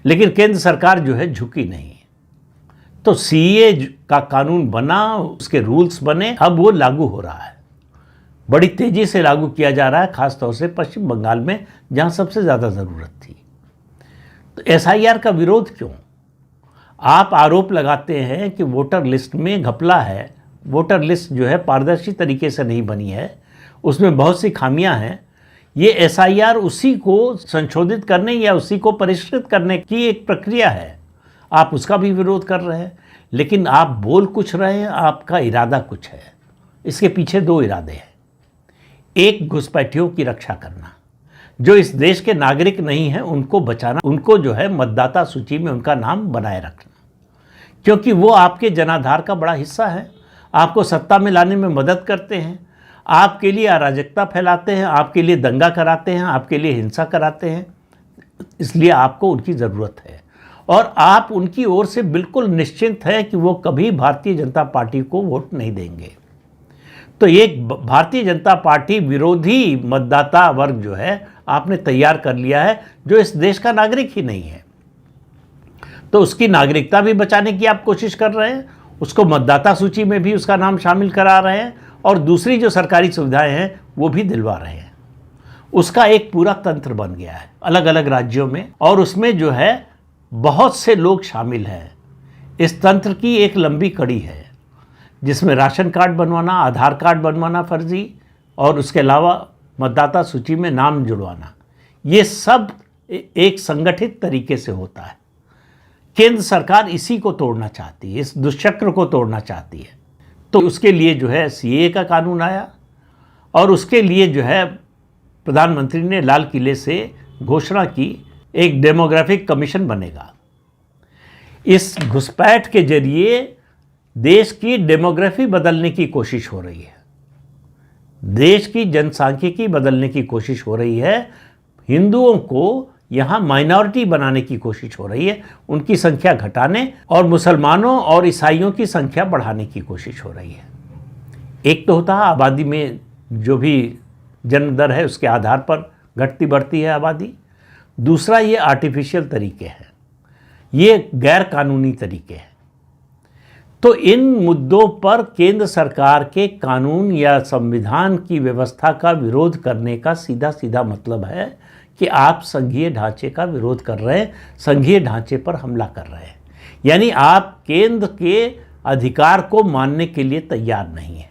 लेकिन केंद्र सरकार जो है झुकी नहीं। तो सीए का कानून बना, उसके रूल्स बने, अब वो लागू हो रहा है, बड़ी तेजी से लागू किया जा रहा है, खासतौर से पश्चिम बंगाल में जहां सबसे ज़्यादा ज़रूरत थी। तो एसआईआर का विरोध क्यों? आप आरोप लगाते हैं कि वोटर लिस्ट में घपला है, वोटर लिस्ट जो है पारदर्शी तरीके से नहीं बनी है, उसमें बहुत सी खामियां हैं। ये एसआईआर उसी को संशोधित करने या उसी को परिष्कृत करने की एक प्रक्रिया है। आप उसका भी विरोध कर रहे हैं, लेकिन आप बोल कुछ रहे हैं, आपका इरादा कुछ है। इसके पीछे दो इरादे हैं। एक, घुसपैठियों की रक्षा करना, जो इस देश के नागरिक नहीं हैं उनको बचाना, उनको जो है मतदाता सूची में उनका नाम बनाए रखना, क्योंकि वो आपके जनाधार का बड़ा हिस्सा है, आपको सत्ता में लाने में मदद करते हैं, आपके लिए अराजकता फैलाते हैं, आपके लिए दंगा कराते हैं, आपके लिए हिंसा कराते हैं। इसलिए आपको उनकी ज़रूरत है और आप उनकी ओर से बिल्कुल निश्चिंत है कि वो कभी भारतीय जनता पार्टी को वोट नहीं देंगे। तो एक भारतीय जनता पार्टी विरोधी मतदाता वर्ग जो है आपने तैयार कर लिया है, जो इस देश का नागरिक ही नहीं है। तो उसकी नागरिकता भी बचाने की आप कोशिश कर रहे हैं, उसको मतदाता सूची में भी उसका नाम शामिल करा रहे हैं और दूसरी जो सरकारी सुविधाएं हैं वो भी दिलवा रहे हैं। उसका एक पूरा तंत्र बन गया है अलग अलग राज्यों में, और उसमें जो है बहुत से लोग शामिल हैं। इस तंत्र की एक लंबी कड़ी है जिसमें राशन कार्ड बनवाना, आधार कार्ड बनवाना फर्जी, और उसके अलावा मतदाता सूची में नाम जुड़वाना, ये सब एक संगठित तरीके से होता है। केंद्र सरकार इसी को तोड़ना चाहती है, इस दुष्चक्र को तोड़ना चाहती है। तो उसके लिए जो है सीए का कानून आया और उसके लिए जो है प्रधानमंत्री ने लाल किले से घोषणा की, एक डेमोग्राफिक कमीशन बनेगा। इस घुसपैठ के जरिए देश की डेमोग्राफी बदलने की कोशिश हो रही है, देश की जनसांख्यिकी बदलने की कोशिश हो रही है, हिंदुओं को यहाँ माइनॉरिटी बनाने की कोशिश हो रही है, उनकी संख्या घटाने, और मुसलमानों और ईसाइयों की संख्या बढ़ाने की कोशिश हो रही है। एक तो होता है आबादी में जो भी जन्म दर है उसके आधार पर घटती बढ़ती है आबादी, दूसरा ये आर्टिफिशियल तरीके हैं, ये गैर कानूनी तरीके हैं। तो इन मुद्दों पर केंद्र सरकार के कानून या संविधान की व्यवस्था का विरोध करने का सीधा सीधा मतलब है कि आप संघीय ढांचे का विरोध कर रहे हैं, संघीय ढांचे पर हमला कर रहे हैं, यानी आप केंद्र के अधिकार को मानने के लिए तैयार नहीं हैं।